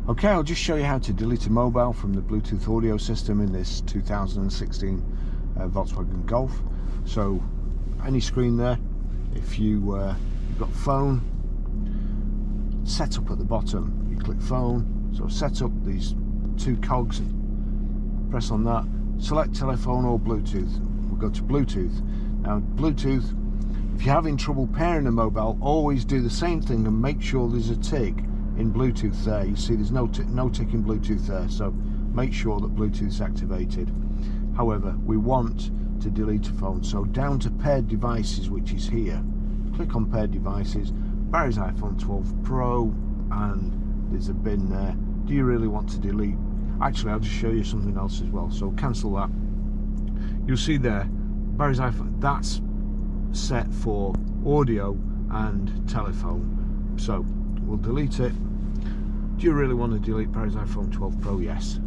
Okay, I'll just show you how to delete a mobile from the Bluetooth audio system in this 2016 Volkswagen Golf. So any screen there, if you've got phone, setup at the bottom, you click phone, so set up these two cogs, press on that, select telephone or Bluetooth. We'll go to Bluetooth. Now Bluetooth, if you're having trouble pairing a mobile, always do the same thing and make sure there's a tick in Bluetooth there. You see there's no tick in Bluetooth there, so make sure that Bluetooth's activated. However, we want to delete a phone, so down to paired devices, which is here, click on paired devices, Barry's iPhone 12 Pro, and there's a bin there. Do you really want to delete? Actually, I'll just show you something else as well, so cancel that. You'll see there Barry's iPhone, that's set for audio and telephone, so we'll delete it. Do you really want to delete Barry's iPhone 12 Pro? Yes.